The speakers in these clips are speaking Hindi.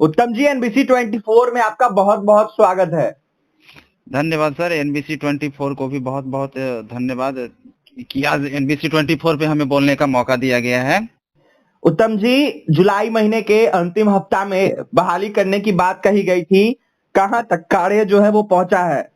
उत्तम जी, एनबीसी 24 में आपका बहुत बहुत स्वागत है। धन्यवाद सर। एनबीसी 24 को भी बहुत बहुत धन्यवाद कि आज एनबीसी 24 पे हमें बोलने का मौका दिया गया है। उत्तम जी, जुलाई महीने के अंतिम हफ्ता में बहाली करने की बात कही गई थी, कहां तक कार्य जो है वो पहुंचा है?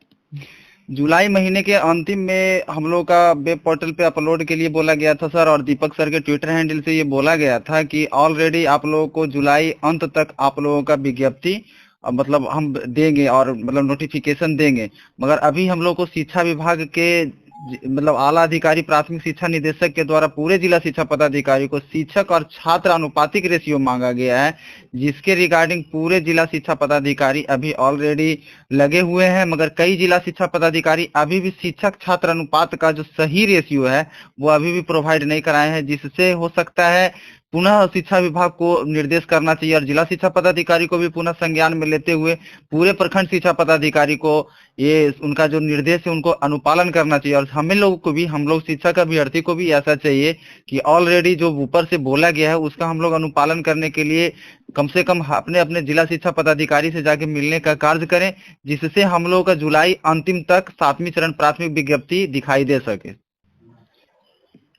जुलाई महीने के अंतिम में हम लोग का वेब पोर्टल पे अपलोड के लिए बोला गया था सर, और दीपक सर के ट्विटर हैंडल से ये बोला गया था कि ऑलरेडी आप लोगों को जुलाई अंत तक आप लोगों का विज्ञप्ति मतलब हम देंगे और मतलब नोटिफिकेशन देंगे। मगर अभी हम लोग को शिक्षा विभाग के मतलब आला अधिकारी प्राथमिक शिक्षा निदेशक के द्वारा पूरे जिला शिक्षा पदाधिकारी को शिक्षक और छात्र अनुपातिक रेशियो मांगा गया है, जिसके रिगार्डिंग पूरे जिला शिक्षा पदाधिकारी अभी ऑलरेडी लगे हुए हैं। मगर कई जिला शिक्षा पदाधिकारी अभी भी शिक्षक छात्र अनुपात का जो सही रेशियो है वो अभी भी प्रोवाइड नहीं कराए हैं, जिससे हो सकता है पुनः शिक्षा विभाग को निर्देश करना चाहिए और जिला शिक्षा पदाधिकारी को भी पुनः संज्ञान में लेते हुए पूरे प्रखंड शिक्षा पदाधिकारी को ये उनका जो निर्देश है उनको अनुपालन करना चाहिए। और हमें लोगों को भी, हम लोग शिक्षक अभ्यर्थी को भी ऐसा चाहिए कि ऑलरेडी जो ऊपर से बोला गया है उसका हम लोग अनुपालन करने के लिए कम से कम अपने अपने जिला शिक्षा पदाधिकारी से जाके मिलने का कार्य करें, जिससे हम लोग का जुलाई अंतिम तक 7वीं चरण प्राथमिक विज्ञप्ति दिखाई दे सके।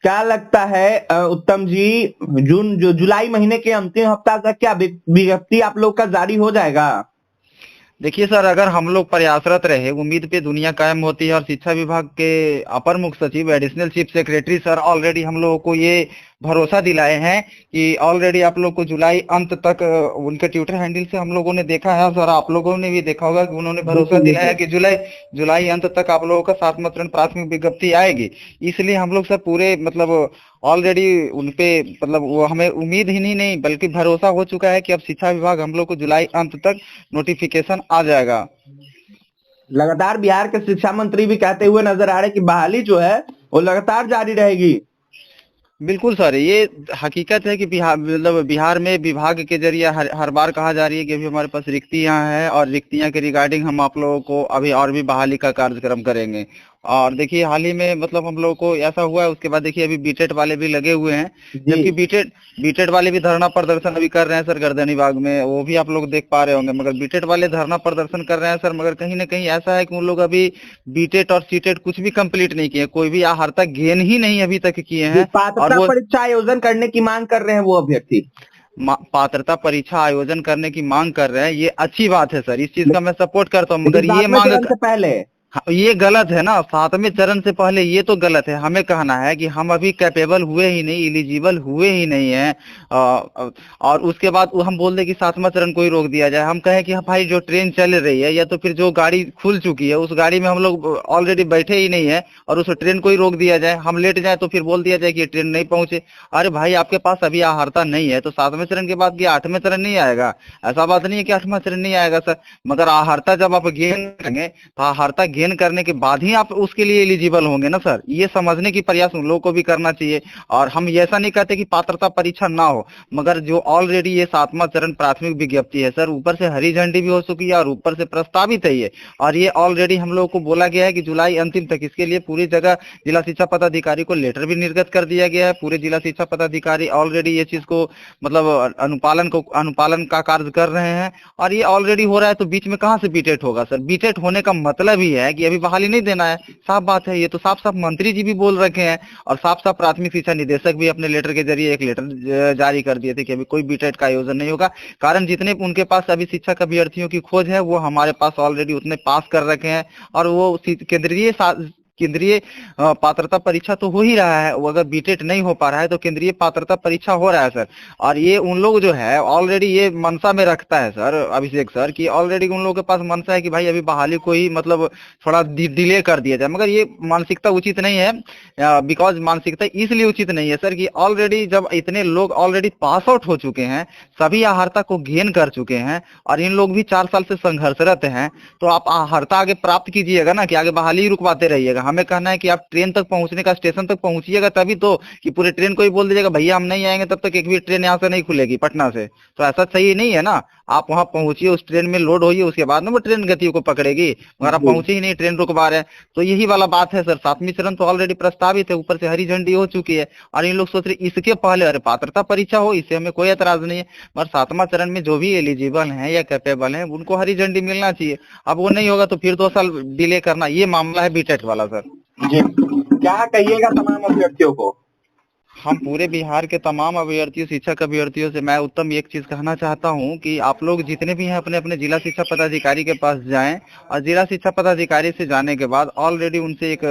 क्या लगता है उत्तम जी, जुलाई महीने के अंतिम हफ्ता तक क्या विज्ञप्ति आप लोग का जारी हो जाएगा? देखिए सर, अगर हम लोग प्रयासरत रहे, उम्मीद पे दुनिया कायम होती है। और शिक्षा विभाग के अपर मुख्य सचिव additional chief secretary sir already हम लोगों को ये भरोसा दिलाए हैं कि ऑलरेडी आप लोग को जुलाई अंत तक, उनके ट्विटर हैंडल से हम लोगों ने देखा है सर, आप लोगों ने भी देखा होगा कि उन्होंने भरोसा दिलाया कि जुलाई अंत तक आप लोगों का 7वां चरण प्राथमिक विज्ञप्ति आएगी। इसलिए हम लोग सर पूरे मतलब ऑलरेडी उनपे मतलब वो हमें उम्मीद ही नहीं बल्कि भरोसा हो चुका है कि अब शिक्षा विभाग हम लोग को जुलाई अंत तक नोटिफिकेशन आ जाएगा। लगातार बिहार के शिक्षा मंत्री भी कहते हुए नजर आ रहे कि बहाली जो है वो लगातार जारी रहेगी। बिल्कुल सर, ये हकीकत है कि बिहार में विभाग के जरिए हर बार कहा जा रही है कि अभी हमारे पास रिक्तियां हैं और रिक्तियां के रिगार्डिंग हम आप लोगों को अभी और भी बहाली का कार्यक्रम करेंगे। और देखिए हाल ही में मतलब हम लोगों को ऐसा हुआ है, उसके बाद देखिए अभी बीटेड वाले भी लगे हुए हैं, जबकि बीटेड वाले भी धरना प्रदर्शन अभी कर रहे हैं सर गर्दनीबाग में, वो भी आप लोग देख पा रहे होंगे। मगर बीटेड वाले धरना प्रदर्शन कर रहे हैं सर, मगर कहीं ना कहीं ऐसा है कि उन लोग अभी बीटेड और सीटेड कुछ भी कंप्लीट नहीं किए, कोई भी आहारता गेन ही नहीं अभी तक किए हैं। और वो परीक्षा आयोजन करने की मांग कर रहे हैं वो अभ्यर्थी, पात्रता परीक्षा आयोजन करने की मांग कर रहे हैं, ये अच्छी बात है सर, इस चीज का मैं सपोर्ट करता हूँ। मगर ये मांग से पहले ये गलत है ना, 7वें चरण से पहले ये तो गलत है। हमें कहना है कि हम अभी कैपेबल हुए ही नहीं, एलिजिबल हुए ही नहीं है, और उसके बाद हम बोल दे कि 7वां चरण को ही रोक दिया जाए। हम कहें कि हाँ भाई, जो ट्रेन चल रही है या तो फिर जो गाड़ी खुल चुकी है उस गाड़ी में हम लोग ऑलरेडी बैठे ही नहीं है और उस ट्रेन को ही रोक दिया जाए। हम लेट जाए तो फिर बोल दिया जाए कि ये ट्रेन नहीं पहुंचे। अरे भाई, आपके पास अभी आहारता नहीं है तो 7वें चरण के बाद 8वें चरण नहीं आएगा? ऐसा बात नहीं है कि 8वां चरण नहीं आएगा सर, मगर आहारता जब आप गेन करेंगे तो आहारता गेन करने के बाद ही आप उसके लिए एलिजिबल होंगे ना सर। ये समझने की प्रयास उन लोगों को भी करना चाहिए। और हम ऐसा नहीं कहते कि पात्रता परीक्षा ना हो, मगर जो ऑलरेडी ये 7वां चरण प्राथमिक विज्ञप्ति है सर, ऊपर से हरी झंडी भी हो चुकी है और ऊपर से प्रस्तावित है ये, और ये ऑलरेडी हम लोगों को बोला गया है कि जुलाई अंतिम तक इसके लिए पूरी जगह जिला शिक्षा पदाधिकारी को लेटर भी निर्गत कर दिया गया है। पूरे जिला शिक्षा पदाधिकारी ऑलरेडी ये चीज को मतलब अनुपालन का कार्य कर रहे हैं और ये ऑलरेडी हो रहा है। तो बीच में कहां से बीटेट होगा सर? बीटेट होने का मतलब ही है कि अभी बहाली नहीं देना है, साफ बात है। ये तो साफ साफ मंत्री जी भी बोल रखे हैं और साफ साफ प्राथमिक शिक्षा निदेशक भी अपने लेटर के जरिए एक लेटर जारी कर दिए थे कि अभी कोई बीटेट का आयोजन नहीं होगा। कारण जितने उनके पास अभी शिक्षक अभ्यर्थियों की खोज है वो हमारे पास ऑलरेडी उतने पास कर रखे हैं और वो केंद्रीय पात्रता परीक्षा तो हो ही रहा है। वो अगर बीटेट नहीं हो पा रहा है तो केंद्रीय पात्रता परीक्षा हो रहा है सर। और ये उन लोग जो है ऑलरेडी ये मनसा में रखता है सर अभिषेक सर, कि ऑलरेडी उन लोगों के पास मनसा है कि भाई अभी बहाली को ही मतलब थोड़ा डिले कर दिया जाए। मगर ये मानसिकता उचित नहीं है, बिकॉज मानसिकता इसलिए उचित नहीं है सर कि ऑलरेडी जब इतने लोग ऑलरेडी पास आउट हो चुके हैं, सभी आहारता को गेन कर चुके हैं और इन लोग भी 4 साल से संघर्षरत हैं, तो आप आहारता आगे प्राप्त कीजिएगा ना, कि आगे बहाली रुकवाते रहिएगा। हमें कहना है कि आप ट्रेन तक पहुंचने का, स्टेशन तक पहुंचिएगा तभी तो, कि पूरे ट्रेन को ही बोल दीजिएगा भैया हम नहीं आएंगे तब तक एक भी ट्रेन यहाँ से नहीं खुलेगी पटना से, तो ऐसा सही नहीं है ना। आप वहां पहुंचिए, उस ट्रेन में लोड होइए, उसके बाद ना वो ट्रेन गति को पकड़ेगी, मगर आप जी पहुंचे ही नहीं, ट्रेन रुकवा रहे हैं। तो यही वाला बात है सर, 7वीं चरण तो ऑलरेडी प्रस्तावित है, ऊपर से हरी झंडी हो चुकी है, और इन लोग सोच रहे इसके पहले अरे पात्रता परीक्षा हो, इससे हमें कोई एतराज नहीं है, मगर 7वां चरण में जो भी एलिजिबल हैं या कैपेबल हैं उनको हरी झंडी मिलना चाहिए। अब वो नहीं होगा तो फिर 2 साल डिले करना, ये मामला है बीटेट वाला सर। जी, क्या कहिएगा तमाम अभ्यर्थियों को? हम पूरे बिहार के तमाम अभ्यर्थियों, शिक्षक अभ्यर्थियों से मैं उत्तम एक चीज कहना चाहता हूं कि आप लोग जितने भी हैं अपने अपने जिला शिक्षा पदाधिकारी के पास जाएं, और जिला शिक्षा पदाधिकारी से जाने के बाद ऑलरेडी उनसे एक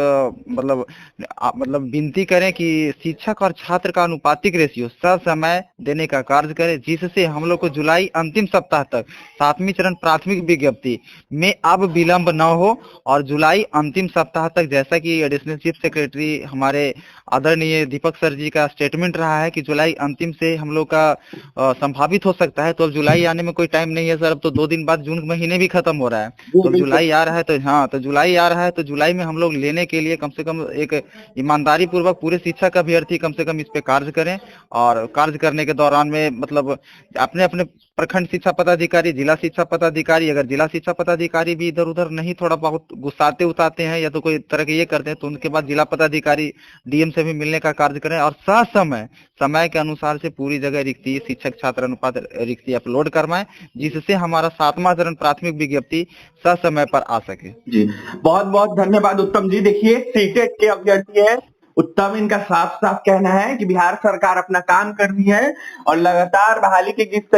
मतलब विनती करें कि शिक्षक और छात्र का अनुपातिक रेशियो ससमय देने का कार्य करें, जिससे हम लोग को जुलाई अंतिम सप्ताह तक 7वीं चरण प्राथमिक विज्ञप्ति में अब विलंब न हो, और जुलाई अंतिम सप्ताह तक, जैसा कि एडिशनल चीफ सेक्रेटरी हमारे आदरणीय दीपक सर जी का स्टेटमेंट रहा है कि जुलाई अंतिम से हम लोग का संभावित हो सकता है, तो अब जुलाई आने में कोई टाइम नहीं है सर, अब तो 2 दिन बाद जून महीने भी खत्म हो रहा है, तो अब जुलाई आ रहा है, तो हाँ, तो जुलाई आ रहा है, तो जुलाई में हम लोग लेने के लिए कम से कम एक ईमानदारी पूर्वक पूरे शिक्षक अभ्यर्थी कम से कम इस पे कार्य करें, और कार्य करने के दौरान में मतलब अपने अपने प्रखंड शिक्षा पदाधिकारी, जिला शिक्षा पदाधिकारी, अगर जिला शिक्षा पदाधिकारी भी इधर उधर नहीं थोड़ा बहुत गुस्साते उताते हैं या तो कोई तरह के ये करते हैं, तो उनके बाद जिला पदाधिकारी डीएम से भी मिलने का कार्य करें, और ससमय समय के अनुसार से पूरी जगह रिक्ति, शिक्षक छात्र अनुपात रिक्ति अपलोड करवाएं, जिससे हमारा 7वां चरण प्राथमिक विज्ञप्ति ससमय पर आ सके। जी, बहुत बहुत धन्यवाद उत्तम जी। देखिए, सीटेट के अभ्यर्थी है उत्तम, इनका साफ साफ कहना है कि बिहार सरकार अपना काम कर रही है, और लगातार बहाली की जिस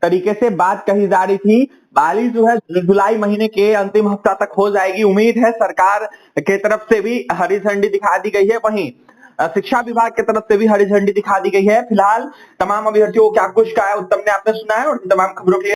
तरीके से बात कही जा रही थी, बहाली जो है जुलाई महीने के अंतिम हफ्ता तक हो जाएगी। उम्मीद है सरकार के तरफ से भी हरी झंडी दिखा दी गई है, वहीं शिक्षा विभाग की तरफ से भी हरी झंडी दिखा दी गई है। फिलहाल तमाम अभ्यर्थियों को क्या कुछ कहा है उत्तम ने आपने सुना है, और तमाम खबरों के लिए